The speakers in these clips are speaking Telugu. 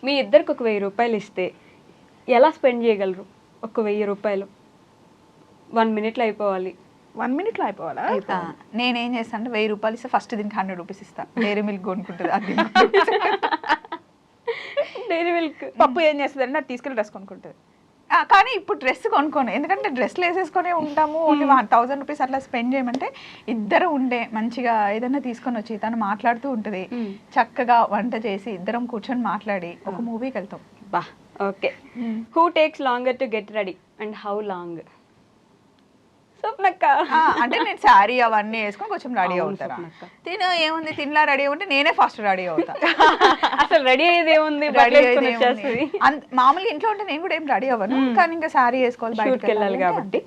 మీ ఇద్దరికి ఒక 1000 రూపాయలు ఇస్తే ఎలా స్పెండ్ చేయగలరు? ఒక 1000 రూపాయలు 1 మినిట్లో అయిపోవాలి. 1 మినిట్లో అయిపోవాలా? నేనేం చేస్తాను అంటే 1000 రూపాయలు ఇస్తే ఫస్ట్ దీనికి 100 రూపీస్ ఇస్తా. డైరీ మిల్క్ కొనుక్కుంటుంది అది. Dairy Milk. పప్పు ఏం చేస్తుంది అంటే అది తీసుకెళ్ళి డ్రెస్ కొనుక్కుంటుంది. కానీ ఇప్పుడు డ్రెస్ కొనుక్కోను, ఎందుకంటే డ్రెస్లు వేసేసుకొని ఉంటాము. ఓన్లీ 1000 రూపీస్ అట్లా స్పెండ్ చేయమంటే ఇద్దరు ఉండే మంచిగా ఏదైనా తీసుకొని వచ్చి తను మాట్లాడుతూ ఉంటుంది. చక్కగా వంట చేసి ఇద్దరం కూర్చొని మాట్లాడి ఒక మూవీకి వెళ్తాం. బా okay. Who takes longer to get ready and how long? స్వప్నక్క. అంటే నేను శారీ అవన్నీ వేసుకొని కొంచెం రెడీ అవుతారా? తిను ఏముంది తినలా రెడీ అవుంటే నేనే ఫస్ట్ రెడీ అవుతా. అసలు రెడీ అయ్యేది ఏముంది, మామూలుగా ఇంట్లో ఉంటే నేను కూడా ఏం రెడీ అవ్వను, కానీ ఇంకా శారీ వేసుకోవాలి, బయటకు వెళ్ళాలి కాబట్టి.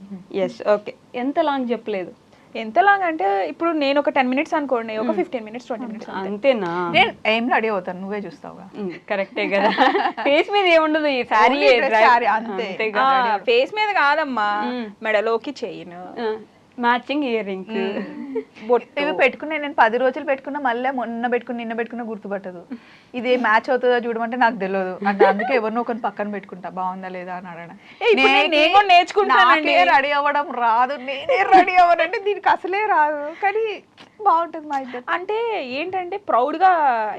Yes okay. ఎంత లాంగ్ చెప్పలేదు? ఎంత లాంగ్ అంటే ఇప్పుడు నేను ఒక 10 మినిట్స్ అనుకోండి, ఒక 15 మినిట్స్ 20 మినిట్స్ అంతేనా? నేను ఏం రెడీ అవుతాను, నువ్వే చూస్తావుగా. కరెక్టే కదా. ఫేస్ మీద ఏముండదు, ఈ శారీ అంతే. ఫేస్ మీద కాదమ్మా, మెడలోకి చెయ్యను, మ్యాచింగ్ ఇయర్ రింగ్స్, ఇవి పెట్టుకునే నేను 10 రోజులు పెట్టుకున్నా, మళ్ళీ మొన్న పెట్టుకుని నిన్న పెట్టుకున్నా గుర్తుపట్టదు. ఇది మ్యాచ్ అవుతుందో చూడమంటే నాకు తెలియదు. అంటే అందుకే ఎవరినో ఒకరిని పక్కన పెట్టుకుంటా, బాగుందా లేదా అని అడగడం. నేను నేర్చుకుంటానండి, రెడీ అవ్వడం రాదు, నేనే రెడీ అవ్వనంటే దీనికి అసలే రాదు, కానీ బాగుంటుంది మా ఇద్దరు. అంటే ఏంటంటే ప్రౌడ్గా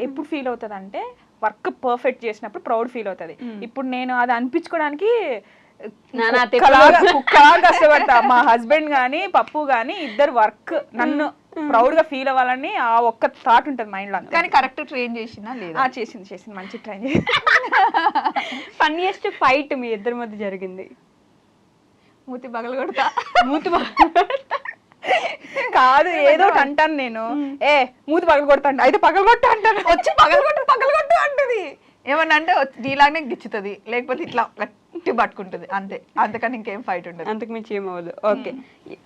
ఎప్పుడు ఫీల్ అవుతుంది అంటే వర్క్ పర్ఫెక్ట్ చేసినప్పుడు ప్రౌడ్ ఫీల్ అవుతుంది. ఇప్పుడు నేను అది అనిపించుకోవడానికి కష్టపడతా. మా హస్బెండ్ గానీ పప్పు గానీ ఇద్దరు వర్క్ నన్ను ప్రౌడ్ గా ఫీల్ అవ్వాలని ఆ ఒక్క థాట్ ఉంటుంది మైండ్ లో. కానీ కరెక్ట్ ట్రైన్ చేసినా లేదా? చేసింది మంచి ట్రైన్ చేసి. ఫన్నీయెస్ట్ ఫైట్ మీ ఇద్దరి మధ్య జరిగింది? మూతి పగలగొడతా. మూతి కాదు, ఏదో అంటాను నేను, మూతి పగలగొడతాను, అయితే పగలగొట్ట అంటాను, వచ్చి పగలగొట్టు అంటది. ఏమన్నా అంటే నీలాగానే గిచ్చుతుంది, లేకపోతే ఇట్లా గట్టి పట్టుకుంటుంది, అంతే. అంతకని ఇంకేం ఫైట్ ఉండదు, అంతకు మించి ఏమవ్వదు. ఓకే.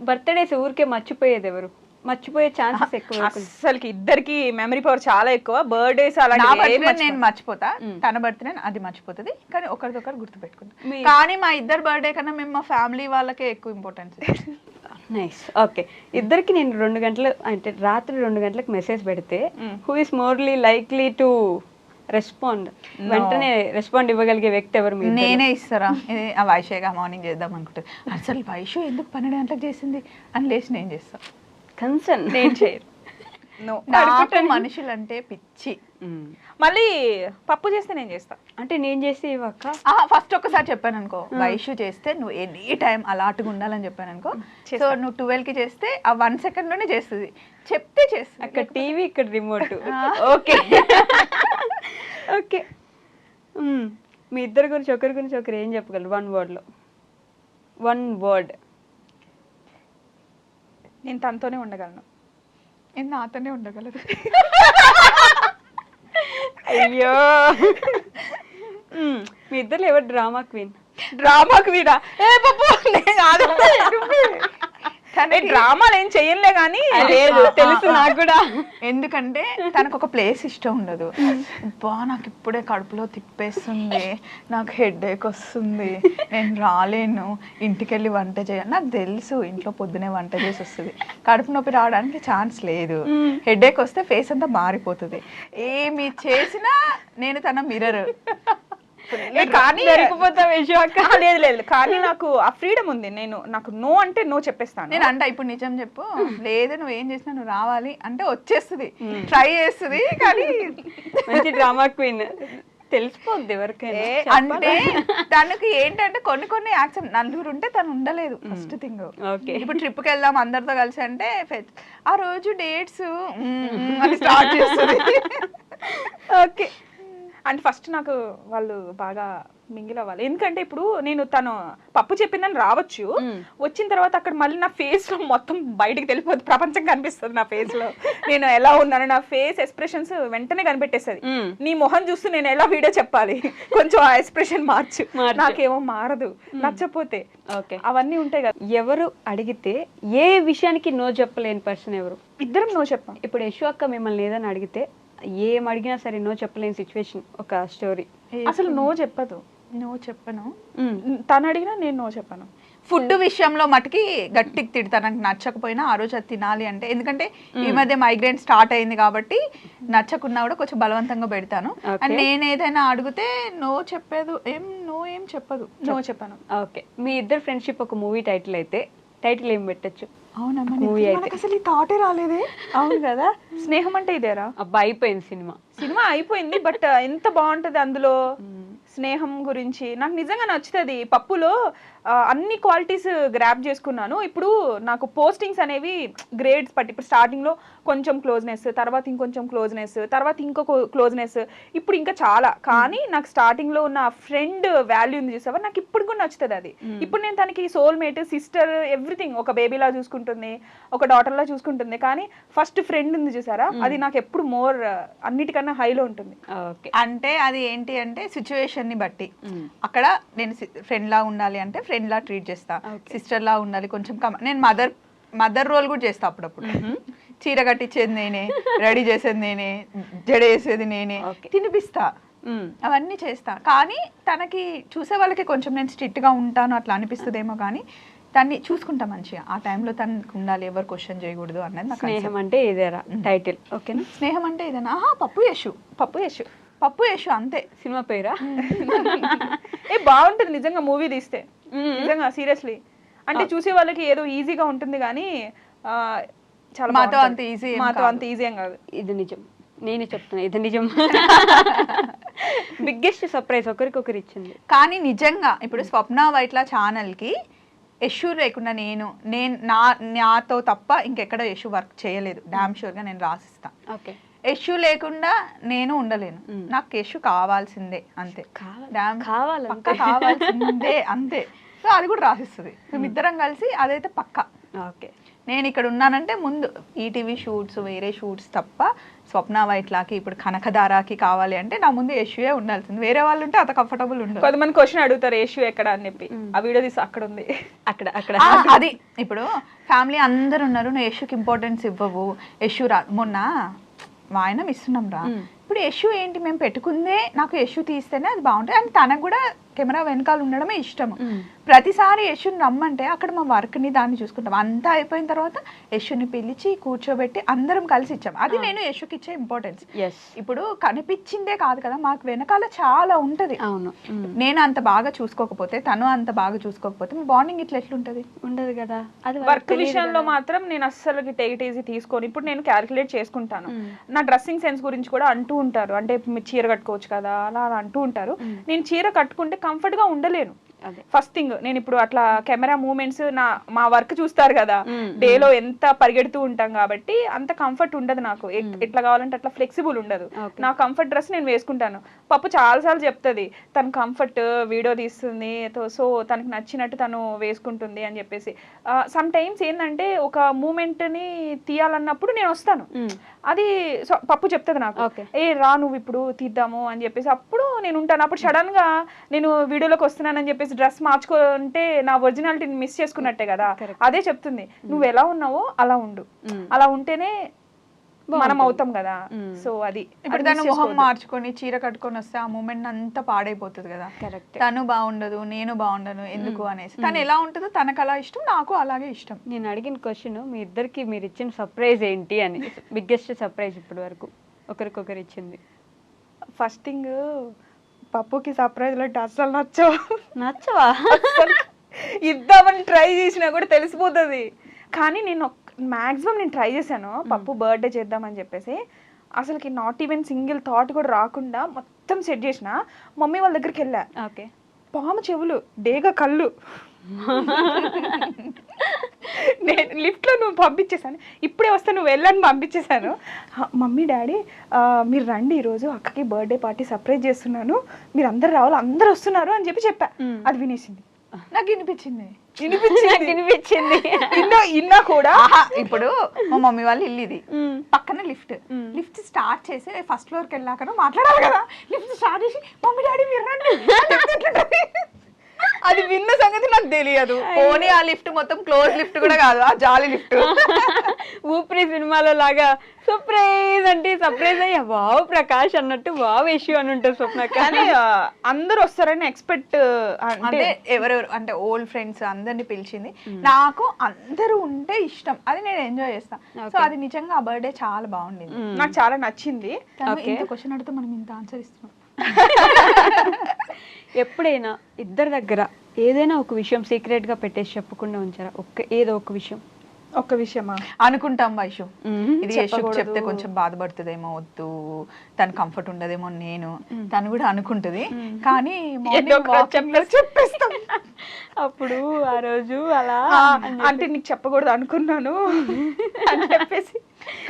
బర్త్డేస్ ఊరికే మర్చిపోయేది ఎవరు? మర్చిపోయే ఛాన్సెస్ ఎక్కువ. అసలుకి ఇద్దరికి మెమరీ పవర్ చాలా ఎక్కువ. బర్త్డేస్ నేను మర్చిపోతా, తన బర్త్డే అది మర్చిపోతుంది, కానీ ఒకరిదొకరు గుర్తు పెట్టుకుంటాం. కానీ మా ఇద్దరు బర్త్డే కన్నా మేము మా ఫ్యామిలీ వాళ్ళకే ఎక్కువ ఇంపార్టెన్స్. నైస్. ఓకే. ఇద్దరికి నేను 2 గంటలు అంటే రాత్రి 2 గంటలకు మెసేజ్ పెడితే who is morely likely to respond, వెంటనే రెస్పాండ్ ఇవ్వగలిగే వ్యక్తి ఎవరు? నేనే ఇస్తారా? ఇది ఆ వైషేగా మార్నింగ్ చేద్దాం అనుకుంటుంది, అసలు వైషు ఎందుకు 12 గంటలకు చేసింది అని లేచి నేను చేస్తా. కన్సర్న్ నేను చేయను. మనుషులు అంటే పిచ్చి. మళ్ళీ పప్పు చేస్తే నేను చేస్తా. అంటే నేను చేస్తే ఇవ్వక్క. ఫస్ట్ ఒక్కసారి చెప్పాను అనుకో, వైషు చేస్తే నువ్వు ఎనీ టైం అలాటుగా ఉండాలని చెప్పాను అనుకో, సో నువ్వు 12కి చేస్తే ఆ 1 సెకండ్లోనే చేస్తుంది, చెప్తే చేస్తుంది. అక్కడ టీవీ, ఇక్కడ రిమోట్. Okay okay. మీ ఇద్దరి గురించి ఒకరి గురించి ఒకరు ఏం చెప్పగలరు 1 వర్డ్లో? 1 వర్డ్. నేను తనతోనే ఉండగలను. నేను నాతోనే ఉండగలదు. అయ్యో, మీ ఇద్దరు ఎవరు డ్రామా క్వీన్? Drama Kwena? డ్రామాలు ఏం చెయ్యలే కానీ తెలుసు నాకు కూడా. ఎందుకంటే తనకు ఒక ప్లేస్ ఇష్టం ఉండదు. నాకు ఇప్పుడే కడుపులో తిప్పేస్తుంది, నాకు హెడేక్ వస్తుంది, నేను రాలేను, ఇంటికి వెళ్ళి వంట చేయాలి. నాకు తెలుసు ఇంట్లో పొద్దునే వంట చేసి వస్తుంది, కడుపు నొప్పి రావడానికి ఛాన్స్ లేదు. హెడేక్ వస్తే ఫేస్ అంతా మారిపోతుంది. ఏమి చేసినా నేను తన మిర్రర్. కానీ లేదు, కానీ నాకు ఆ ఫ్రీడమ్ ఉంది. నాకు నో అంటే నో చెప్పేస్తాను. నేను అంటే ఇప్పుడు నిజం చెప్పు, లేదు నువ్వు ఏం చేసినా నువ్వు రావాలి అంటే వచ్చేస్తుంది, ట్రై చేస్తుంది. కానీ మంచి డ్రామా క్వీన్, తెలిసిపోద్ది ఎవరికైనా. అంటే తనకి ఏంటంటే కొన్ని యాక్షన్ నలుగురు ఉంటే తను ఉండలేదు. ఫస్ట్ థింగ్, ఇప్పుడు ట్రిప్కి వెళ్దాం అందరితో కలిసి అంటే ఆ రోజు డేట్స్ అని స్టార్ట్ చేస్తుంది. ఓకే. అంటే ఫస్ట్ నాకు వాళ్ళు బాగా మింగిల్ అవ్వాలి. ఎందుకంటే ఇప్పుడు నేను తను పప్పు చెప్పిందని రావచ్చు, వచ్చిన తర్వాత అక్కడ మళ్ళీ నా ఫేస్ లో మొత్తం బయటికి వెళ్ళిపోతుంది, ప్రపంచం కనిపిస్తుంది నా ఫేస్ లో. నేను ఎలా ఉన్నాను, నా ఫేస్ ఎక్స్ప్రెషన్స్ వెంటనే కనిపెట్టేస్తుంది. నీ మొహం చూస్తూ నేను ఎలా వీడియో చెప్పాలి, కొంచెం ఆ ఎక్స్ప్రెషన్ మార్చు. నాకేమో మారదు నచ్చపోతే. ఓకే, అవన్నీ ఉంటాయి కదా. ఎవరు అడిగితే ఏ విషయానికి నో చెప్పలేని పర్సన్ ఎవరు? ఇద్దరం నో చెప్పాం. ఇప్పుడు యశు అక్క మిమ్మల్ని ఏదని అడిగితే ఏం అడిగినా సరే నో చెప్పలేని సిచ్యువేషన్, ఒక స్టోరీ. అసలు నో చెప్పదు. నో చెప్పను. తను అడిగినా నేను నో చెప్పాను. ఫుడ్ విషయంలో మటుకి గట్టికి తిడతాను, నాకు నచ్చకపోయినా ఆ రోజు అది తినాలి అంటే. ఎందుకంటే ఈ మధ్య మైగ్రేన్ స్టార్ట్ అయింది కాబట్టి నచ్చకున్నా కూడా కొంచెం బలవంతంగా పెడతాను. అండ్ నేను ఏదైనా అడిగితే నో చెప్పేది ఏం చెప్పదు. నో చెప్పాను. ఓకే, మీ ఇద్దరు ఫ్రెండ్షిప్ ఒక మూవీ టైటిల్ అయితే టైటిల్ ఏం పెట్టచ్చు? అవునమ్మా, Movie అయితే. మనకు అసలు ఈ థాటే రాలేదే. అవును కదా, స్నేహం అంటే ఇదేరా. అబ్బా అయిపోయింది సినిమా. సినిమా అయిపోయింది, బట్ ఎంత బాగుంటది అందులో. స్నేహం గురించి నాకు నిజంగా నచ్చుతుంది. పప్పులో అన్ని క్వాలిటీస్ గ్రాప్ చేసుకున్నాను. ఇప్పుడు నాకు పోస్టింగ్స్ అనేవి గ్రేడ్స్ బట్టి, ఇప్పుడు స్టార్టింగ్లో కొంచెం క్లోజ్నెస్, తర్వాత ఇంకొంచెం క్లోజ్నెస్, తర్వాత ఇంకొక క్లోజ్నెస్, ఇప్పుడు ఇంకా చాలా. కానీ నాకు స్టార్టింగ్లో ఉన్న ఫ్రెండ్ వాల్యూ ఉంది చూసావా, నాకు ఇప్పుడు కూడా నచ్చుతుంది అది. ఇప్పుడు నేను తనకి సోల్మేట్, సిస్టర్, ఎవ్రీథింగ్, ఒక బేబీలా చూసుకుంటుంది, ఒక డాటర్లా చూసుకుంటుంది. కానీ ఫస్ట్ ఫ్రెండ్ ఉంది చూసారా, అది నాకు ఎప్పుడు మోర్ అన్నిటికన్నా హైలో ఉంటుంది. ఓకే, అంటే అది ఏంటి అంటే సిచ్యువేషన్ ని బట్టి. అక్కడ నేను ఫ్రెండ్ లా ఉండాలి అంటే ఫ్రెండ్ లా ట్రీట్ చేస్తా, సిస్టర్ లా ఉండాలి కొంచెం నేను మదర్ రోల్ కూడా చేస్తా అప్పుడప్పుడు. చీర కట్టించేది నేనే, రెడీ చేసేది నేనే, జడ వేసేది నేనే, తినిపిస్తా, అవన్నీ చేస్తా. కానీ తనకి చూసే వాళ్ళకి కొంచెం నేను స్ట్రిక్ట్ గా ఉంటాను అట్లా అనిపిస్తుందేమో, కానీ దాన్ని చూసుకుంటా మంచిగా. ఆ టైంలో తనకు ఉండాలి, ఎవరు క్వశ్చన్ చేయకూడదు అన్నది నాకు. స్నేహం అంటే ఇదేరా టైటిల్. ఓకేనా, స్నేహం అంటే ఇదేనా? పప్పు యశు అంతే సినిమా పేరా? బాగుంటుంది నిజంగా మూవీ తీస్తే, నిజంగా సీరియస్లీ. అంటే చూసే వాళ్ళకి ఏదో ఈజీగా ఉంటుంది కానీ చాలా మాతో అంత ఈజీ ఏం కాదు. ఇది నిజం, నేనే చెప్తున్నా, ఇది నిజం. బిగ్గెస్ట్ సర్ప్రైజ్ ఒకరికొకరు ఇచ్చింది. కానీ నిజంగా ఇప్పుడు స్వప్న వైట్ల ఛానల్కి యశు లేకుండా నాతో తప్ప ఇంకెక్కడ యశు వర్క్ చేయలేదు. డామ్ షూర్గా నేను రాసిస్తా. ఓకే, యశు లేకుండా నేను ఉండలేను. నాకు యశు కావాల్సిందే, అంతే. కావాల్సిందే అంతే. సో అది కూడా రాసిస్తుంది. మేమిద్దరం కలిసి అదైతే పక్కా. ఓకే, నేను ఇక్కడ ఉన్నానంటే ముందు ఈటీవీ షూట్స్, వేరే షూట్స్ తప్ప స్వప్న వైట్లాకి, ఇప్పుడు కనకదారాకి కావాలి అంటే నా ముందు యశుయే ఉండాల్సింది. వేరే వాళ్ళు ఉంటే అంత కంఫర్టబుల్ ఉండదు. కొంతమంది క్వశ్చన్ అడుగుతారు యశు ఎక్కడ అని చెప్పి, ఆ వీడియో తీసి అక్కడ ఉంది, అక్కడ అది. ఇప్పుడు ఫ్యామిలీ అందరు ఉన్నారు, నువ్వు యశుకి ఇంపార్టెన్స్ ఇవ్వవు, యశు రా, మొన్న వాయనం ఇస్తున్నాం రా. ఇప్పుడు యశు ఏంటి, మేము పెట్టుకుందే నాకు యశు తీస్తేనే అది బాగుంటుంది. అండ్ తనకు కూడా కెమెరా వెనకాల ఉండడమే ఇష్టము. ప్రతిసారి యశుని రమ్మంటే అక్కడ మా వర్క్ని దాన్ని చూసుకుంటాం. అంతా అయిపోయిన తర్వాత యశుని పిలిచి కూర్చోబెట్టి అందరం కలిసి ఇచ్చాం. అది నేను యశుకి ఇచ్చే ఇంపార్టెన్స్. ఇప్పుడు కనిపించిందే కాదు కదా, మాకు వెనకాల చాలా ఉంటది. అవును, నేను అంత బాగా చూసుకోకపోతే, తను అంత బాగా చూసుకోకపోతే మీ బాండింగ్ ఇట్లా ఎట్లుంటది? ఉండదు కదా. అది వర్క్ విషయంలో మాత్రం నేను అస్సలు టేక్ ఈజీ తీసుకొని, ఇప్పుడు నేను క్యాలిక్యులేట్ చేసుకుంటాను. నా డ్రెస్సింగ్ సెన్స్ గురించి కూడా అంటూ ఉంటారు, అంటే మీరు చీర కట్టుకోవచ్చు కదా అలా అంటూ ఉంటారు. నేను చీర కట్టుకుంటే కంఫర్ట్ గా ఉండలేను. ఫస్ట్ థింగ్, నేను ఇప్పుడు అట్లా కెమెరా మూమెంట్స్ మా వర్క్ చూస్తారు కదా, డేలో ఎంత పరిగెడుతూ ఉంటాం కాబట్టి అంత కంఫర్ట్ ఉండదు నాకు. ఎట్లా కావాలంటే అట్లా ఫ్లెక్సిబుల్ ఉండదు. నా కంఫర్ట్ డ్రెస్ నేను వేసుకుంటాను. పప్పు చాలాసార్లు చెప్తుంది తన కంఫర్ట్, వీడియో తీస్తుంది, సో తనకు నచ్చినట్టు తను వేసుకుంటుంది అని చెప్పేసి. సమ్ టైమ్స్ ఏంటంటే ఒక మూమెంట్ ని తీయాలన్నప్పుడు నేను వస్తాను, అది పప్పు చెప్తుంది నాకు, రా నువ్వు ఇప్పుడు తీద్దాము అని చెప్పేసి. అప్పుడు నేను ఉంటాను. అప్పుడు సడన్ గా నేను వీడియోలోకి వస్తున్నానని చెప్పేసి డ్రెస్ మార్చుకుంటే నా ఒరిజినాలిటీని మిస్ చేసుకున్నట్టే కదా. అదే చెప్తుంది, నువ్వు ఎలా ఉన్నావో అలా ఉండు, అలా ఉంటేనే మనం అవుతాం కదా. సో అది ఇప్పుడు తను మొహం మార్చుకొని చీర కట్టుకొని వస్తే ఆ మూమెంట్ అంతా పాడైపోతుంది కదా. తను బాగుండదు, నేను బాగుండను ఎందుకు అనేసి. తను ఎలా ఉంటుందో తనకు అలా ఇష్టం, నాకు అలాగే ఇష్టం. నేను అడిగిన క్వశ్చన్, మీ ఇద్దరికి మీరు ఇచ్చిన సర్ప్రైజ్ ఏంటి అని. బిగ్గెస్ట్ సర్ప్రైజ్ ఇప్పటి వరకు ఒకరికొకరు ఇచ్చింది. ఫస్ట్ థింగ్, పప్పుకి సర్ప్రైజ్ అంటే అస్సలు నచ్చవా? ఇద్దామని ట్రై చేసినా కూడా తెలిసిపోతుంది. కానీ నేను మ్యాక్సిమం నేను ట్రై చేశాను, పప్పు బర్త్డే చేద్దామని చెప్పేసి. అసలుకి నాట్ ఈవెన్ సింగిల్ థాట్ కూడా రాకుండా మొత్తం సెట్ చేసిన. మమ్మీ వాళ్ళ దగ్గరికి వెళ్ళా. ఓకే, పాము చెవులు, డేగా కళ్ళు. నేను లిఫ్ట్లో నువ్వు పంపించేశాను, ఇప్పుడే వస్తా నువ్వు వెళ్ళని పంపించేశాను. మమ్మీ డాడీ మీరు రండి, ఈరోజు అక్కకి బర్త్డే పార్టీ సర్ప్రైజ్ చేస్తున్నాను, మీరు అందరు రావాలి, అందరు వస్తున్నారు అని చెప్పా. అది వినేసింది. నాకు వినిపించింది ఇన్నా కూడా. ఇప్పుడు మా మమ్మీ వాళ్ళు ఇల్లు ఇది, పక్కన లిఫ్ట్ స్టార్ట్ చేసి ఫస్ట్ ఫ్లోర్కి వెళ్ళాక మాట్లాడాలి కదా. లిఫ్ట్ స్టార్ట్ చేసి మమ్మీ డాడీ మీరు రండి, అది విన్న సంగతి నాకు తెలియదు. పోనీ ఆ లిఫ్ట్ మొత్తం క్లోజ్ లిఫ్ట్ కూడా కాదు, ఆ జాలి లిఫ్ట్. ఊపిరి సినిమాలో లాగా సర్ప్రైజ్ అంటే సర్ప్రైజ్ అయ్యా వావ్ ప్రకాష్ అన్నట్టు వావ్ ఇష్యూ అని ఉంటుంది స్వప్నక్క. కానీ అందరూ వస్తారని ఎక్స్పెక్ట్ అంటే ఎవరెవరు అంటే ఓల్డ్ ఫ్రెండ్స్ అందరిని పిలిచింది. నాకు అందరూ ఉంటే ఇష్టం, అది నేను ఎంజాయ్ చేస్తాను. సో అది నిజంగా ఆ బర్త్డే చాలా బాగుండింది, నాకు చాలా నచ్చింది. ఇంత క్వశ్చన్ అడిగితే మనం ఇంత ఆన్సర్ ఇస్తున్నాం. ఎప్పుడైనా ఇద్దరి దగ్గర ఏదైనా ఒక విషయం సీక్రెట్ గా పెట్టేసి చెప్పకుండా ఉంచారా? ఏదో ఒక విషయం. ఒక్క విషయమా? అనుకుంటాం వైషు, ఇది యశుకు చెప్తే కొంచెం బాధపడుతుందేమో, వద్దు తను కంఫర్ట్ ఉండదేమో, నేను తను కూడా అనుకుంటది, కానీ చెప్పేస్తాం. అప్పుడు ఆ రోజు అలా అంటే నీకు చెప్పకూడదు అనుకున్నాను అని చెప్పేసి,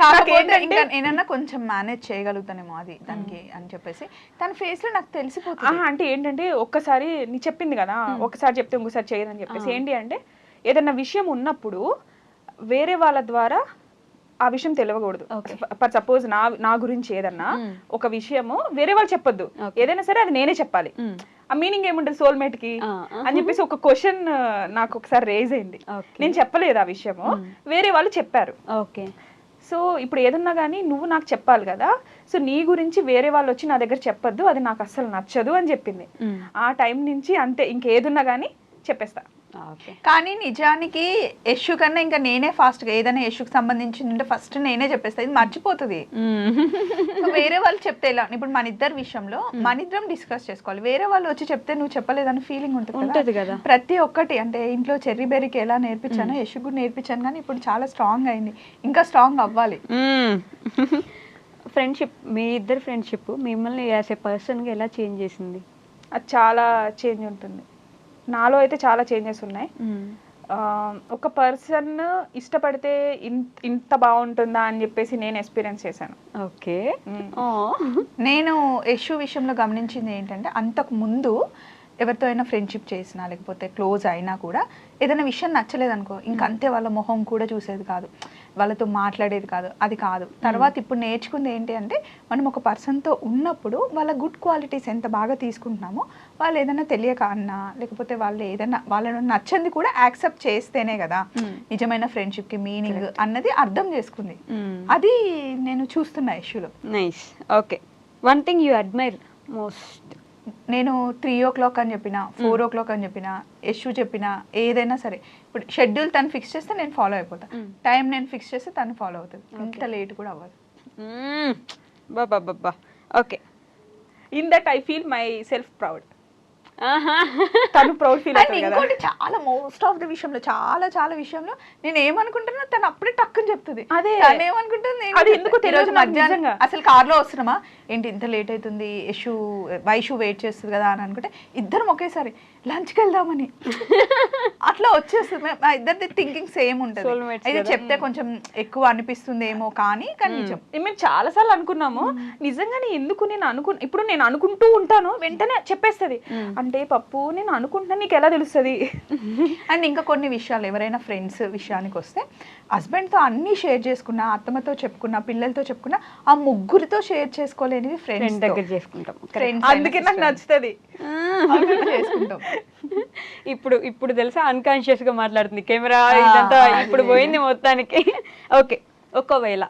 కాకపోతే ఇంకా నేనన్నా కొంచెం మేనేజ్ చేయగలుగుతానేమో అది దానికి అని చెప్పేసి తన ఫేస్ లో నాకు తెలిసిపోతుంది. అంటే ఏంటంటే ఒక్కసారి నీ చెప్పింది కదా, ఒకసారి చెప్తే ఇంకోసారి చేయదని చెప్పేసి, ఏంటి అంటే ఏదన్నా విషయం ఉన్నప్పుడు వేరే వాళ్ళ ద్వారా ఆ విషయం తెలియకూడదు. ఫర్ సపోజ్ నా గురించి ఏదన్నా ఒక విషయము వేరే వాళ్ళు చెప్పొద్దు, ఏదైనా సరే అది నేనే చెప్పాలి. ఆ మీనింగ్ ఏముంటుంది సోల్మేట్ కి అని చెప్పేసి ఒక క్వశ్చన్ నాకు ఒకసారి రేజ్ అయింది. నేను చెప్పలేదు ఆ విషయము, వేరే వాళ్ళు చెప్పారు. ఓకే, సో ఇప్పుడు ఏదన్నా కానీ నువ్వు నాకు చెప్పాలి కదా, సో నీ గురించి వేరే వాళ్ళు వచ్చి నా దగ్గర చెప్పొద్దు, అది నాకు అస్సలు నచ్చదు అని చెప్పింది. ఆ టైం నుంచి అంతే, ఇంకేదున్నా కానీ చెప్పేస్తా. కానీ నిజానికి యశు కన్నా ఇంకా నేనే ఫాస్ట్ గా ఏదైనా యశుకి సంబంధించిందంటే ఫస్ట్ నేనే చెప్పేస్తా, ఇది మర్చిపోతుంది. వేరే వాళ్ళు చెప్తే ఎలా, ఇప్పుడు మన ఇద్దరు విషయంలో మన ఇద్దరం డిస్కస్ చేసుకోవాలి, వేరే వాళ్ళు వచ్చి చెప్తే నువ్వు చెప్పలేదని ఫీలింగ్ ఉంటుంది కదా. ప్రతి ఒక్కటి అంటే ఇంట్లో చెర్రీ బెర్రీకి ఎలా నేర్పించానో యశుకు కూడా నేర్పించాను, కానీ ఇప్పుడు చాలా స్ట్రాంగ్ అయింది, ఇంకా స్ట్రాంగ్ అవ్వాలి. ఫ్రెండ్షిప్, మీ ఇద్దరు ఫ్రెండ్షిప్ మిమ్మల్ని యాజ్ ఏ పర్సన్ గా ఎలా చేంజ్ చేసింది? అది చాలా చేంజ్ ఉంటుంది, నాలో అయితే చాలా చేంజెస్ ఉన్నాయి. ఒక పర్సన్ ఇష్టపడితే ఇంత బాగుంటుందా అని చెప్పేసి నేను ఎక్స్పీరియన్స్ చేశాను. ఓకే, నేను యశు విషయంలో గమనించింది ఏంటంటే, అంతకు ముందు ఎవరితో అయినా ఫ్రెండ్షిప్ చేసినా లేకపోతే క్లోజ్ అయినా కూడా ఏదైనా విషయం నచ్చలేదు అనుకో, ఇంకంతే వాళ్ళ మొహం కూడా చూసేది కాదు, వాళ్ళతో మాట్లాడేది కాదు, అది కాదు. తర్వాత ఇప్పుడు నేర్చుకుంది ఏంటి అంటే, మనం ఒక పర్సన్తో ఉన్నప్పుడు వాళ్ళ గుడ్ క్వాలిటీస్ ఎంత బాగా తీసుకుంటున్నామో, వాళ్ళు ఏదైనా తెలియక అన్నా లేకపోతే వాళ్ళు ఏదైనా వాళ్ళని నచ్చంది కూడా యాక్సెప్ట్ చేస్తేనే కదా నిజమైన ఫ్రెండ్షిప్కి మీనింగ్ అన్నది అర్థం చేసుకుంది. అది నేను చూస్తున్నా యశులో. Nice. Okay, one thing you admire most? నేను 3 o'clock అని చెప్పిన, 4 o'clock అని చెప్పిన, యశు చెప్పిన ఏదైనా సరే, ఇప్పుడు షెడ్యూల్ తను ఫిక్స్ చేస్తే నేను ఫాలో అయిపోతా, టైం నేను ఫిక్స్ చేస్తే తను ఫాలో అవుతుంది, ఇంత లేట్ కూడా అవ్వదు. బాబా, okay. In that I feel myself proud. తను ప్రౌడ్ ఫీల్ అవుతుంది కదా. ఇంకోటి చాలా మోస్ట్ ఆఫ్ ద విషయంలో చాలా విషయంలో నేను ఏమనుకుంటున్నా తను అప్పుడే టక్కుని చెప్తుంది. అదే తను ఏమనుకుంటుంది, అది ఎందుకు తెలియదు మధ్యాహ్నం అసలు కార్లో వస్తున్నామా ఏంటి ఇంత లేట్ అవుతుంది, వైషు వెయిట్ చేస్తుంది కదా అని అనుకుంటే ఇద్దరం ఒకేసారి లంచ్కి వెళ్దామని అట్లా వచ్చేస్తుంది. మా ఇద్దరిది థింకింగ్ సేమ్ ఉంటుంది. అయితే చెప్తే కొంచెం ఎక్కువ అనిపిస్తుంది ఏమో, కానీ నిజం మేము చాలా సార్లు అనుకున్నాము. నిజంగానే ఎందుకు ఇప్పుడు నేను అనుకుంటూ ఉంటాను, వెంటనే చెప్పేస్తుంది. అంటే పప్పు నేను అనుకుంటున్నా, నీకు ఎలా తెలుస్తుంది? అండ్ ఇంకా కొన్ని విషయాలు ఎవరైనా ఫ్రెండ్స్ విషయానికి వస్తే, హస్బెండ్తో అన్ని షేర్ చేసుకున్నా, అత్తమ్మతో చెప్పుకున్నా, పిల్లలతో చెప్పుకున్నా, ఆ ముగ్గురితో షేర్ చేసుకోలేనివి ఫ్రెండ్స్ దగ్గర చేసుకుంటాం. అందుకే నాకు నచ్చుతుంది, చేసుకుంటాం. ఇప్పుడు తెలుసా అన్కాన్షియస్ గా మాట్లాడుతుంది కెమెరా ఇదంతా ఇప్పుడు పోయింది మొత్తానికి. ఓకే, ఒకవేళ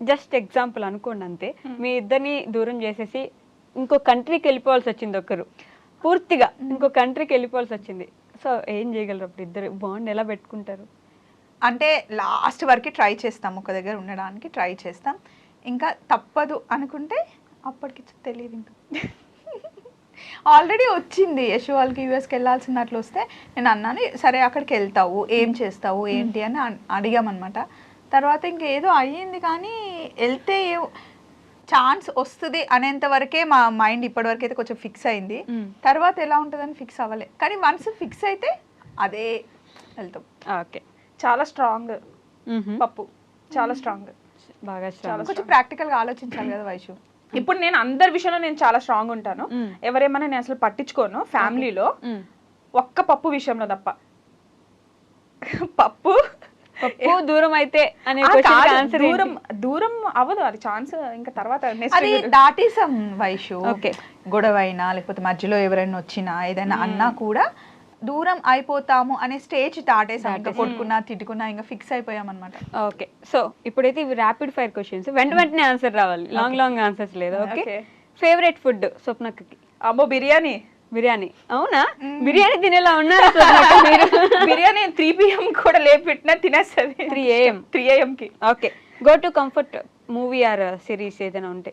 జస్ట్ ఎగ్జాంపుల్ అనుకోండి అంతే, మీ ఇద్దరిని దూరం చేసేసి ఇంకో కంట్రీకి వెళ్ళిపోవాల్సి వచ్చింది, ఒకరు పూర్తిగా ఇంకో కంట్రీకి వెళ్ళిపోవాల్సి వచ్చింది, సో ఏం చేయగలరు అప్పుడు? ఇద్దరు బాండ్ ఎలా పెట్టుకుంటారు? అంటే లాస్ట్ వరకు ట్రై చేస్తాం, ఒక దగ్గర ఉండడానికి ట్రై చేస్తాం, ఇంకా తప్పదు అనుకుంటే అప్పటికి తెలియదు. ఇంకా ఆల్రెడీ వచ్చింది యశు వాళ్ళకి యూఎస్కి వెళ్ళాల్సింది, అట్లా వస్తే నేను అన్నాను సరే అక్కడికి వెళ్తావు, ఏం చేస్తావు ఏంటి అని అడిగామన్నమాట. తర్వాత ఇంకేదో అయ్యింది, కానీ వెళ్తే ఛాన్స్ వస్తుంది అనేంత వరకే మా మైండ్ ఇప్పటివరకు అయితే కొంచెం ఫిక్స్ అయింది. తర్వాత ఎలా ఉంటుందని ఫిక్స్ అవ్వలే, కానీ వన్స్ ఫిక్స్ అయితే అదే వెళ్తాం. ఓకే, చాలా స్ట్రాంగ్ పప్పు, చాలా స్ట్రాంగ్, బాగా స్ట్రాంగ్. కొంచెం ప్రాక్టికల్గా ఆలోచించాలి కదా వైషు. ఇప్పుడు నేను అందరి విషయంలో నేను చాలా స్ట్రాంగ్ ఉంటాను, ఎవరేమన్నా నేను అసలు పట్టించుకోను ఫ్యామిలీలో, ఒక్క పప్పు విషయంలో తప్ప. పప్పు దూరం అయితే అనే దూరం అవ్వదు, అది ఛాన్స్ ఇంకా తర్వాత అది దాటేసాం వైషు. గొడవ అయినా లేకపోతే మధ్యలో ఎవరైనా వచ్చినా ఏదైనా అన్నా కూడా దూరం అయిపోతాము అనే స్టేజ్ దాటేసాం. ఇంకా కొట్టుకున్నా తిట్టుకున్నా ఇంకా ఫిక్స్ అయిపోయాం అనమాట. ఓకే, సో ఇప్పుడైతే ఇవి ర్యాపిడ్ ఫైర్ క్వశ్చన్స్, వెంటనే ఆన్సర్ రావాలి, లాంగ్ ఆన్సర్స్ లేదు. ఓకే, ఫేవరెట్ ఫుడ్ స్వప్నక్కకి? అమ్మో బిర్యానీ. బిర్యానీ. అవునా? బిర్యానీ తినేలా ఉన్నారు స్వప్నక్క మీరు. బిర్యానీ 3 PM కూడా లేపెట్టినా తినేస్తుంది. 3 AM. 3 AM కి. Okay, go to comfort movie or series ఏదైనా ఉంటే,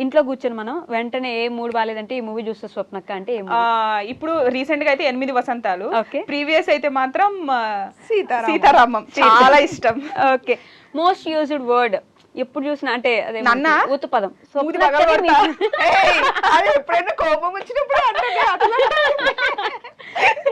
ఇంట్లో కూర్చొని మనం వెంటనే ఏ మూడ్ బాగాలేదంటే ఈ మూవీ చూస్తే స్వప్నక్క అంటే ఏ movie? ఇప్పుడు రీసెంట్ గా అయితే 8 వసంతాలు. Okay. ప్రీవియస్ అయితే మాత్రం సీతారామం చాలా ఇష్టం. ఓకే, మోస్ట్ యూజ్డ్ వర్డ్ ఎప్పుడు చూసినా అంటే అదే నన్నా? ఊతు పదం. మూతి పగలగొడతా. అది ఎప్పుడైనా కోపం వచ్చినప్పుడు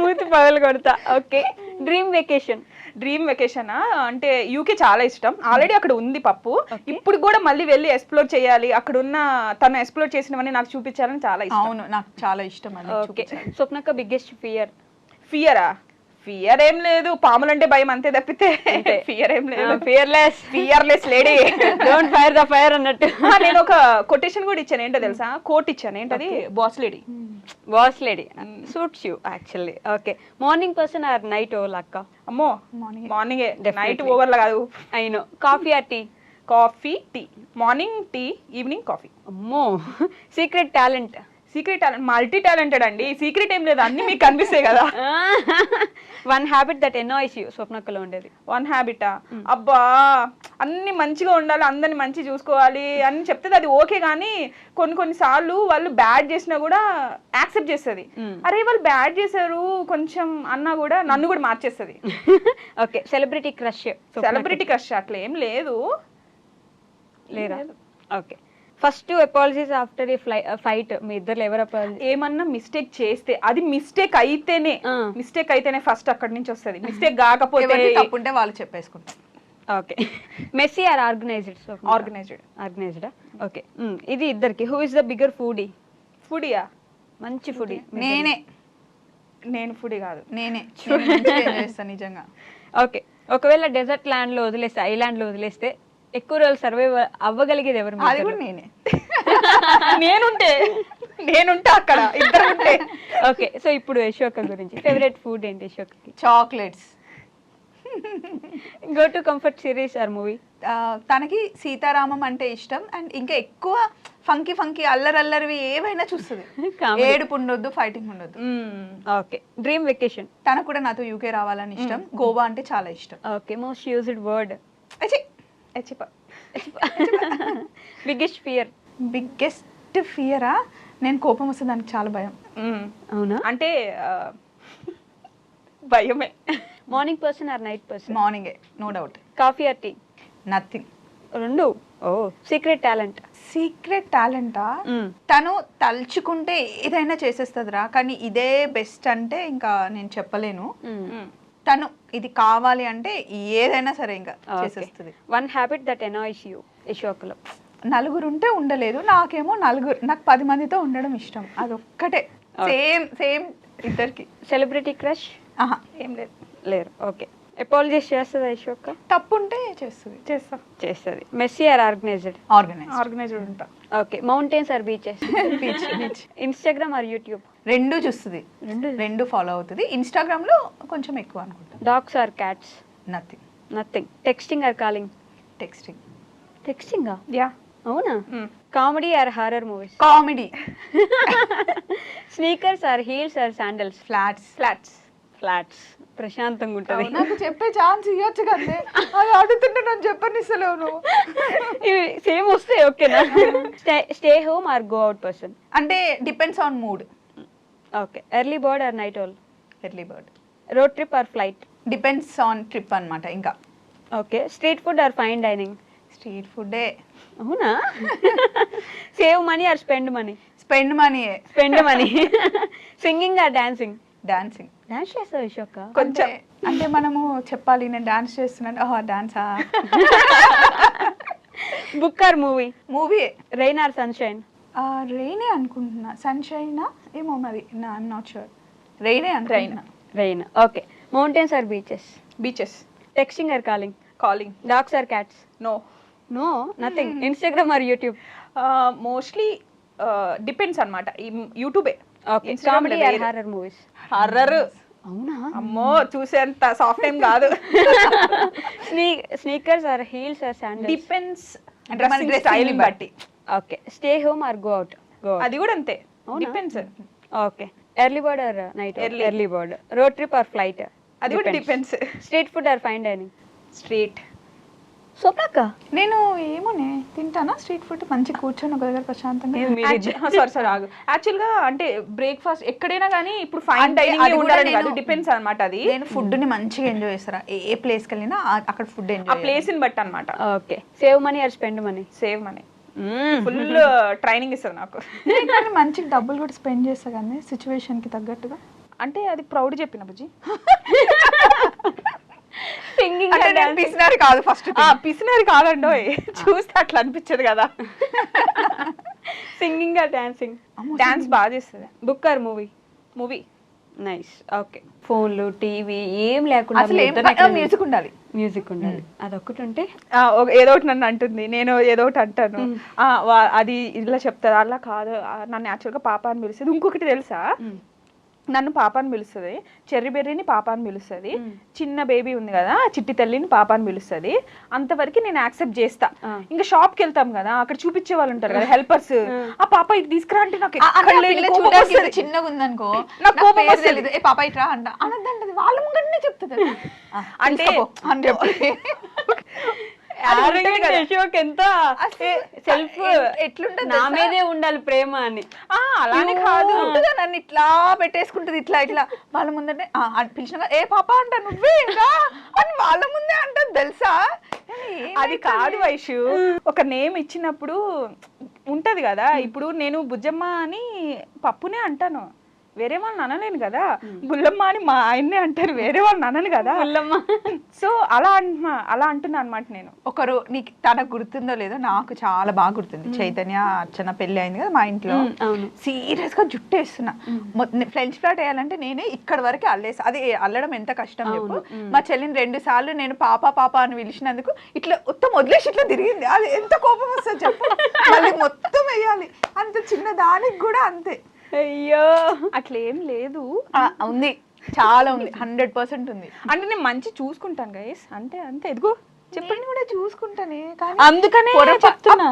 మూతి పగలు కొడతా. Okay, dream vacation? Dream vacation అంటే యూకే చాలా ఇష్టం. ఆల్రెడీ అక్కడ ఉంది పప్పు. ఇప్పుడు కూడా మళ్ళీ వెళ్ళి ఎక్స్ప్లోర్ చేయాలి, అక్కడ ఉన్న తను ఎక్స్ప్లోర్ చేసినవన్నీ నాకు చూపించాలని చాలా ఇష్టం. అవును, నాకు చాలా ఇష్టం అది. ఓకే, స్వప్నక్క బిగ్గెస్ట్ ఫియర్? ఫియర్ ఏం లేదు, పాములంటే భయం అంతే తప్పితే ఫియర్ ఏం లేదు. Fearless lady. Don't fire the fire అన్నట్టు. నేను ఒక కొటేషన్ కూడా ఇచ్చాను, ఏంటో తెలుసా? కోట్ ఇచ్చాను, ఏంటది? Boss lady. Boss lady suits you actually. Okay, morning person or night owl అక్క? అమ్మో మార్నింగే, నైట్ ఓవర్లా కాదు. అయినో. Coffee or tea? Coffee, tea. Morning tea, evening coffee. అమ్మో. Secret talent? Secret talent multi talented అండి. సీక్రెట్ ఏం లేదు, అన్ని మీకు కనిపిస్తాయి కదా. One habit that annoys you స్వప్నక్కలో ఉండేది? వన్ హ్యాబిటా? అబ్బా అన్ని మంచిగా ఉండాలి, అందరిని మంచి చూసుకోవాలి అని చెప్తుంది, అది ఓకే. కానీ కొన్ని సార్లు వాళ్ళు బ్యాడ్ చేసినా కూడా యాక్సెప్ట్ చేస్తుంది. అరే వాళ్ళు బ్యాడ్ చేశారు కొంచెం అన్నా కూడా నన్ను కూడా మార్చేస్తుంది. Okay, celebrity crush? Celebrity crush అట్లా ఏం లేదు. లేరా? Okay, first apologies after a fight మీ ఇద్దరు ఎవరు అపాలజీ? ఏమన్నా మిస్టేక్ చేస్తే, అది మిస్టేక్ అయితేనే ఫస్ట్ అక్కడి నుంచి వస్తుంది. మిస్టేక్ కాకపోతే తప్పుంటే వాళ్ళు చెప్పేసుకుంటారు. Okay, messy or organised? ఆర్గనైజ్డా? ఓకే, ఇది ఇద్దరికి. Who is the bigger foodie? ఫుడీయా? మంచి ఫుడీ? నేను ఫుడీ కాదు, నేనే చేస్తాను నిజంగా. ఓకే, ఒకవేళ డెజర్ట్ ల్యాండ్ లో వదిలేస్తే, ఐలాండ్ లో వదిలేస్తే ఎక్కువ రోజులు సర్వైవ్ అవ్వగలిగేది ఎవరు? అది కూడా నేనే. నేనుంటే అక్కడ ఇద్దరు ఉంటే. ఓకే, సో ఇప్పుడు యశోక గురించి, ఫేవరెట్ ఫుడ్ ఏంటి యశోకకి? Chocolates. Go to comfort series are movie? తనకి సీతారామం అంటే ఇష్టం. అండ్ ఇంకా ఎక్కువ ఫంకీ అల్లరల్లరివి ఏవైనా చూస్తుంది. ఏడుపు ఉండొద్దు, ఫైటింగ్ ఉండొద్దు. Okay, dream vacation? తనకు కూడా నాతో యూకే రావాలని ఇష్టం. గోవా అంటే చాలా ఇష్టం. Okay, most used word? Biggest ఫియరా? నేను కోపం వస్తే దానికి చాలా భయం. అవునా? అంటే భయమే. Morning person or night person? మార్నింగే, no doubt. Coffee or tea? Nothing. రెండు. ఓ, సీక్రెట్ టాలెంటా? తను తలుచుకుంటే ఏదైనా చేసేస్తుందిరా, కానీ ఇదే బెస్ట్ అంటే ఇంకా నేను చెప్పలేను. తను ఇది కావాలి అంటే ఏదైనా సరే ఇంకా చేసేస్తుంది. One habit that annoys you యశోకలో? నలుగురు ఉంటే ఉండలేదు, నాకేమో నాకు 10 మందితో ఉండడం ఇష్టం. అదొక్కటే. సేమ్ ఇద్దరికి. Celebrity crush? ఏం లేదు. లేరు. ఓకే, అపాలజైజ్ చేస్తుందా యశోక? తప్పుంటే చేస్తుంది. Messy or organized? ఆర్గనైజ్డ్ ఉంటా. Okay, mountains or beaches? Beach. Instagram or YouTube? రెండు చూస్తుంది, రెండు ఫాలో అవుతుంది. ఇన్స్టాగ్రామ్ లో కొంచెం ఎక్కువ అనుకుంటా. Dogs or cats? Nothing. Texting or calling? టెక్స్టింగా? యా. అవునా? Comedy or horror movies? Comedy. Sneakers or heels or sandals? Flats. ప్రశాంతంగా ఉంటుంది. నాకు చెప్పే ఛాన్స్ ఇవ్వచ్చు కదా, అది అడుగుతుంటే నన్ను చెప్పనిస్తలేవు నువ్వు. ఇవి సేమ్ వస్తాయి. ఓకేనా? Stay home or go out person? అంటే depends on mood. Okay, early bird or night owl? Early bird. Road trip or flight? Depends on trip అన్నమాట. ఇంకా okay, street food or fine dining? Street ఫుడ్డే. అవునా? Save money or spend money? Spend money. Singing or dancing? Dance చేస్తావు యశోక? కొంచెం. అంటే మనము చెప్పాలి నేను డాన్స్ చేస్తున్నాను. డాన్సా? Book or movie? Movie. Rain or sunshine? రెయినే అనుకుంటున్నా. సన్షైనా ఏమో మరి, ఐఎమ్ నాట్ షూర్. రెయినే అనుకుంటున్నా. Rain. Okay, mountains or beaches. Texting or calling? Dogs or cats? No nothing. Instagram or YouTube? Mostly depends అన్నమాట. యూట్యూబే. Okay, comedy or horror movies? Horror. అవునా? అమ్మో చూసేంత సాఫ్ట్ ఏం కాదు. Sneakers or heels or sandals? Depends అంటే మన dressing స్టైల్ ని బట్టి. Okay. Stay home or go out? అది కూడా అంతే, అవునా? Depends. Okay. Early bird or night? Early. Early bird. Road trip or flight? అది కూడా depends. Street food or fine dining? Street. స్వప్నక్క నేను ఏమోనే తింటానా స్ట్రీట్ ఫుడ్, మంచి కూర్చొని ఒక దగ్గర ప్రశాంతంగా. సారీ ఆగు. యాక్చువల్ గా అంటే బ్రేక్ఫాస్ట్ ఎక్కడైనా కానీ ఇప్పుడు ఫైన్ అంటే అది డైనింగ్ కూడా ఉండాలని కాదు, నేను- డిపెండ్స్ అన్నమాట. అది నేను ఫుడ్ ని మంచిగా ఎంజాయ్ చేస్తారా, ఏ ప్లేస్కి వెళ్ళినా అక్కడ ఫుడ్ ఆ ఎంజాయ్. ప్లేస్ ని బట్టి అన్నమాట. Okay. Save money or spend money? Save money. Full training ఇస్తుంది నాకు. కానీ మంచిగా డబ్బులు కూడా స్పెండ్ చేస్తా కానీ సిచ్యువేషన్ కి తగ్గట్టుగా. అంటే అది ప్రౌడ్ చెప్పిన బుజ్జి. సింగింగ్ అంటే నేను పిసినారి కాదు ఫస్ట్. పిసినారి కాదండో, చూస్తే అట్లా అనిపించదు కదా. Singing or dancing? డాన్స్ బాగా చేస్తుంది. Book or movie? Movie. Nice. Okay. ఫోన్లు టీవీ ఏం లేకుండా అసలు మ్యూజిక్ ఉండాలి. మ్యూజిక్ ఉండాలి. అదొక్కటి ఉంటే ఏదో ఒకటి నన్ను అంటుంది, నేను ఏదో ఒకటి అంటాను. అది ఇలా చెప్తారు, అలా కాదు. నన్ను యాక్చువల్గా పాప అని పిలుస్తుంది. ఇంకొకటి తెలుసా, నన్ను పాప అని పిలుస్తుంది, చెర్రీ బెర్రీని పాప అని పిలుస్తుంది, చిన్న బేబీ ఉంది కదా చిట్టి తల్లిని పాప అని పిలుస్తుంది. అంతవరకు నేను యాక్సెప్ట్ చేస్తా. ఇంకా షాప్ కి వెళ్తాం కదా, అక్కడ చూపించే వాళ్ళు ఉంటారు కదా హెల్పర్స్, ఆ పాప ఇది తీసుకురా అంటే నాకు చిన్నగా ఉందనుకో నాకు నాకు కోపం పేరు వస్తది. తెలీదు, ఏ పాప ఇట్రా అంట అనద్దంటది, వాళ్ళ ముంగటనే చెప్తుంది అంటే అని చెప్పి. అశోక్ ఎంత సెల్ఫ్ ఎట్లుంటది నా మీదే ఉండాలి ప్రేమ అని. అలానే కాదు, నన్ను ఇట్లా పెట్టేసుకుంటది, ఇట్లా ఇట్లా వాళ్ళ ముందంటే పిలిచిన ఏ పాప అంట నువ్వే ఇంకా అని వాళ్ళ ముందే అంటది తెలుసా. అది కాదు వైషు. ఒక నేమ్ ఇచ్చినప్పుడు ఉంటది కదా. ఇప్పుడు నేను బుజ్జమ్మ అని పప్పునే అంటాను, వేరే వాళ్ళని అనలేను కదా. బుల్లమ్మ అని మా ఆయన్నే అంటారు, వేరే వాళ్ళని అనను కదా. బుల్లమ్మ. సో అలా అంటున్నా అనమాట నేను. ఒకరు నీకు తనకు గుర్తుందో లేదో, నాకు చాలా బాగా గుర్తుంది. చైతన్య అర్చన పెళ్లి అయింది కదా మా ఇంట్లో, అవును. సీరియస్ గా జుట్టు వేస్తున్నా. ఫ్రెంచ్ ఫ్లాట్ వేయాలంటే నేనే ఇక్కడ వరకు అల్లేసి, అది అల్లడం ఎంత కష్టం చెప్పు. మా చెల్లిని 2 సార్లు నేను పాప పాప అని పిలిచినందుకు ఇట్లా మొత్తం వదిలేసి ఇట్లా తిరిగింది. అది ఎంత కోపం వస్తుంది చెప్పు. మళ్ళీ మొత్తం వేయాలి, అంత చిన్న దానికి కూడా అంతే. అయ్యో అట్లా ఏం లేదు, ఉంది చాలా ఉంది, 100% ఉంది. అంటే నేను మంచి చూసుకుంటాను గైస్, అంటే అంతే. ఎదుగో చెప్పండి కూడా చూసుకుంటానే, కానీ అందుకనే చెప్తున్నా.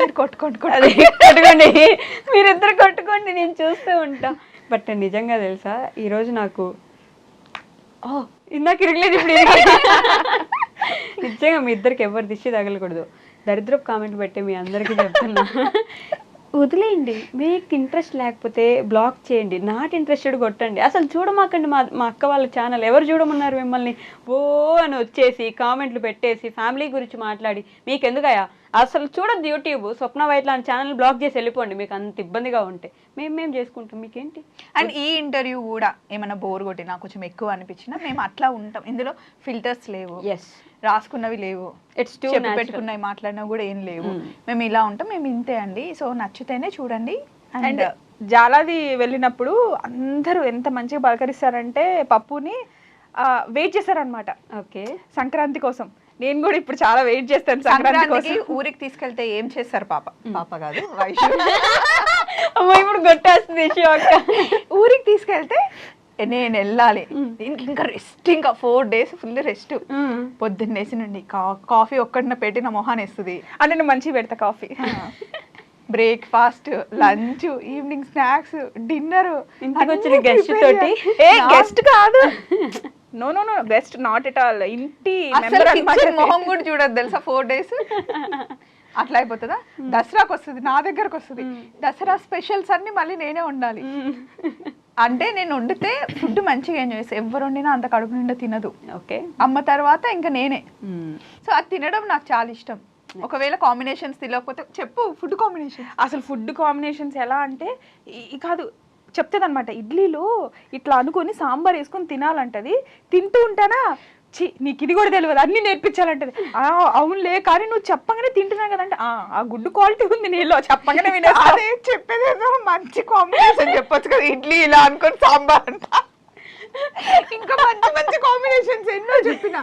మీరు కొట్టుకోండి అదే కొట్టుకోండి, మీరిద్దరు కొట్టుకోండి, నేను చూస్తూ ఉంటా. బట్ నిజంగా తెలుసా ఈరోజు నాకు ఇందాక ఇరగలేదు, ఇప్పుడు నిజంగా మీ ఇద్దరికి ఎవరు దిష్టి తగలకూడదు. దరిద్రపు కామెంట్ పెట్టే మీ అందరికీ చెప్తున్నా, వదిలేయండి. మీకు ఇంట్రెస్ట్ లేకపోతే బ్లాక్ చేయండి, నాట్ ఇంట్రెస్టెడ్ కొట్టండి. అసలు చూడమాకండి మా అక్క వాళ్ళ ఛానల్. ఎవరు చూడమన్నారు మిమ్మల్ని? ఓ అని వచ్చేసి కామెంట్లు పెట్టేసి ఫ్యామిలీ గురించి మాట్లాడి మీకు ఎందుకయ్యా? అసలు చూడద్దు యూట్యూబ్. స్వప్న వైట్ లాంటి ఛానల్ బ్లాక్ చేసి వెళ్ళిపోండి, మీకు అంత ఇబ్బందిగా ఉంటే. మేము చేసుకుంటాం, మీకేంటి? అండ్ ఈ ఇంటర్వ్యూ కూడా ఏమైనా బోర్ కొట్టినా కొంచెం ఎక్కువ అనిపించినా మేము అట్లా ఉంటాం. ఇందులో ఫిల్టర్స్ లేవు, ఎస్, రాసుకున్నవి లేవు, ఇట్స్ టూ పెట్టుకున్నవి మాట్లాడినవి కూడా ఏం లేవు. మేము ఇలా ఉంటాం, మేము ఇంతే అండి. సో నచ్చితేనే చూడండి. అండ్ జాలాది వెళ్ళినప్పుడు అందరూ ఎంత మంచిగా పలకరిస్తారంటే పప్పుని వెయిట్ చేశారనమాట. ఓకే, సంక్రాంతి కోసం. నేను కూడా ఇప్పుడు చాలా వెయిట్ చేస్తాను సంక్రాంతి కోసం. ఊరికి తీసుకెళ్తే ఏం చేస్తారు? పాప కాదు వైషు. ఇప్పుడు కొట్టేస్తుంది అక్క. ఊరికి తీసుకెళ్తే నేను వెళ్ళాలి, ఇంకా రెస్ట్, ఇంకా 4 days ఫుల్ రెస్ట్. పొద్దున్నేసి నుండి కాఫీ ఒక్కడిన పెట్టిన మొహాన్ వేస్తుంది. అంటే నేను మంచిగా పెడతా coffee. Breakfast, lunch, evening snacks, dinner. ఇంటికి వచ్చిన గెస్ట్ తోటి. గెస్ట్ కాదు, no no no, guest not at all, ఇంటి మెంబర్ అన్నమాట. మొహం కూడా చూడదు తెలుసా 4 days. అట్లా అయిపోతుందా? దసరాకి వస్తుంది, నా దగ్గరకు వస్తుంది. దసరా స్పెషల్స్ అన్ని మళ్ళీ నేనే వండాలి. అంటే నేను వండితే ఫుడ్ మంచిగా ఎంజాయ్ చేస్తాను. ఎవరు వండినా అంత కడుపు నిండా తినదు. ఓకే, అమ్మ తర్వాత ఇంకా నేనే. సో అది తినడం నాకు చాలా ఇష్టం. ఒకవేళ కాంబినేషన్స్ తెలియకపోతే చెప్పు, ఫుడ్ కాంబినేషన్. అసలు ఫుడ్ కాంబినేషన్స్ ఎలా అంటే కాదు చెప్తుంది అనమాట. ఇడ్లీలో ఇట్లా అనుకొని సాంబార్ వేసుకొని తినాలంటది. తింటూ ఉంటానా, నీకు ఇది కూడా తెలియదు, అన్ని నేర్పించాలంటది. అవునులే, కానీ నువ్వు చెప్పగానే తింటున్నావు కదంటే ఆ గుడ్ క్వాలిటీ ఉంది నీలో, చెప్పగానే వినే. అదే చెప్పేది ఏదో మంచి కాంబినేషన్ చెప్పొచ్చు కదా, ఇడ్లీ ఇలా అనుకొని సాంబార్ అంట. ఇంకా మంచి మంచి కాంబినేషన్స్ ఎన్నో చెప్పిన.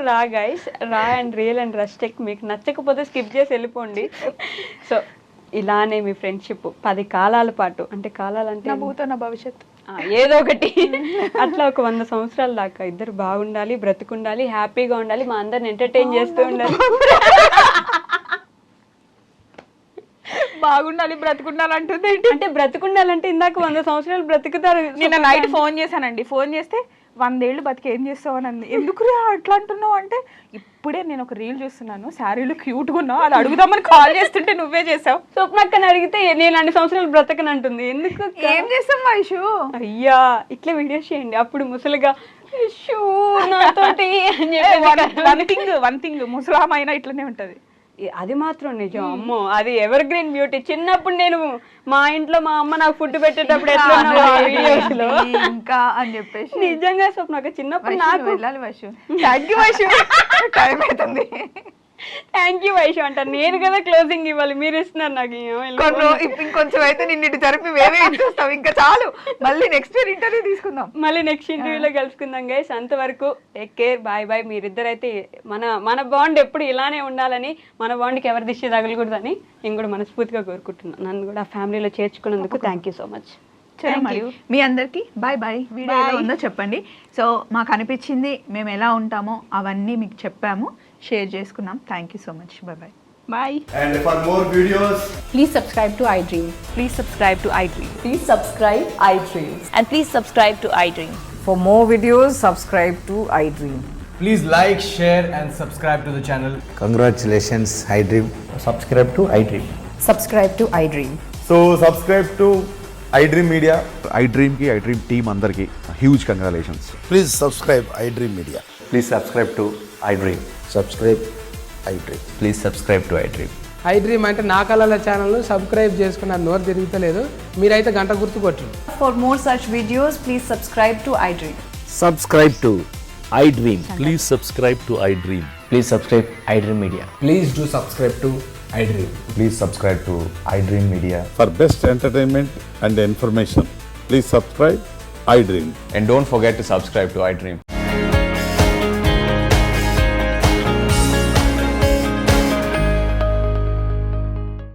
రా గైస్, రా అండ్ రియల్ అండ్ రస్టిక్. మీకు నచ్చకపోతే స్కిప్ చేసి వెళ్ళిపోండి. సో ఇలానే మీ ఫ్రెండ్షిప్ 10 కాలాల పాటు, అంటే కాలాలంటే నా భూతో నా భవిష్యత్. ఏదో ఒకటి అట్లా ఒక 100 సంవత్సరాల దాకా ఇద్దరు బాగుండాలి, బ్రతుకుండాలి, హ్యాపీగా ఉండాలి, మా అందరిని ఎంటర్టైన్ చేస్తూ ఉండాలి. బాగుండాలి, బ్రతుకుండాలి అంటుంది ఏంటి? అంటే బ్రతుకుండాలంటే ఇందాక 100 సంవత్సరాలు బ్రతుకుతారు. నిన్న నైట్ ఫోన్ చేశానండి, ఫోన్ చేస్తే 100 ఏళ్ళు బతికి ఏం చేస్తావు అని అంది. ఎందుకు అట్లా అంటున్నావు అంటే, ఇప్పుడే నేను ఒక రీల్ చూస్తున్నాను, శారీలు క్యూట్గా ఉన్నావు, అది అడుగుదామని కాల్ చేస్తుంటే నువ్వే చేసావు. స్వప్నక్కని అడిగితే నేను అన్ని సంవత్సరాలు బ్రతకని అంటుంది. ఎందుకు అక్క? ఏం చేస్తాం వైషు? అయ్యా ఇట్లా వీడియోస్ చేయండి, అప్పుడు ముసలిగా "షూ, నాతోటి" అని చెప్పి వన్ థింగ్ ముసలామైనా ఇట్లనే ఉంటది. అది మాత్రం నిజం. అమ్మో అది ఎవర్ గ్రీన్ బ్యూటీ. చిన్నప్పుడు నేను మా ఇంట్లో మా అమ్మ నాకు ఫుడ్ పెట్టేటప్పుడు ఎట్లా ఉన్నావు ఆ వీడియోస్ లో ఇంకా అని చెప్పేసి నిజంగా స్వప్న చిన్నప్పుడు వైషు, నాకు నువ్వు వెళ్ళాలి Vaishu. Thank you Vaishu, time అవుతుంది. థ్యాంక్ యూ వైషు అంటారు. నేను కదా క్లోజింగ్ ఇవ్వాలి, మీరు ఇస్తున్నారు నాకు. ఇంకొంచెం అయితే నిన్నిటి జరిపి వేరే ఇచ్చేస్తాం. ఇంకా చాలు, మళ్ళీ నెక్స్ట్ ఇయర్ ఇంటర్వ్యూ తీసుకుందాం. మళ్ళీ నెక్స్ట్ ఇంటర్వ్యూలో కలుసుకుందాం గైస్. అంతవరకు టేక్ కేర్, బాయ్ బాయ్. మీరిద్దరైతే మన బాండ్ ఎప్పుడు ఇలానే ఉండాలని, మన బాండ్కి ఎవరి దిష్టి తగలకూడదని నేను కూడా మనస్ఫూర్తిగా కోరుకుంటున్నాను. నన్ను కూడా ఫ్యామిలీలో చేర్చుకున్నందుకు థ్యాంక్ యూ సో మచ్. మీ అందరికి బాయ్ బాయ్. వీడియో ఎలా ఉందో చెప్పండి. సో మాకు అనిపించింది, మేము ఎలా ఉంటామో అవన్నీ మీకు చెప్పాము, షేర్ చేసుకున్నాం. Thank you so much. Bye bye. Bye. And for more videos, Please subscribe to iDream. Please subscribe to iDream. Please subscribe iDream. And please subscribe to iDream. For more videos, subscribe to iDream. Please like, share, and subscribe to the channel. Congratulations, iDream. Subscribe to iDream. Subscribe to iDream. so subscribe to iDream Media. iDream ki iDream team అందరికి huge congratulations. Please subscribe iDream Media. Please subscribe to iDream. Subscribe iDream. Please subscribe to iDream. iDream అంటే నా కళల ఛానల్ సబ్స్క్రైబ్ చేసుకున్న నోరు తిరుగుతలేదు, మీరైతే గంట గుర్తు కొట్టండి. For more such videos, please subscribe to iDream. Subscribe to iDream. Please subscribe to iDream. Please subscribe iDream Media. Please do subscribe to iDream. Please subscribe to iDream Media. For best entertainment and information, please subscribe iDream. And don't forget to subscribe to iDream.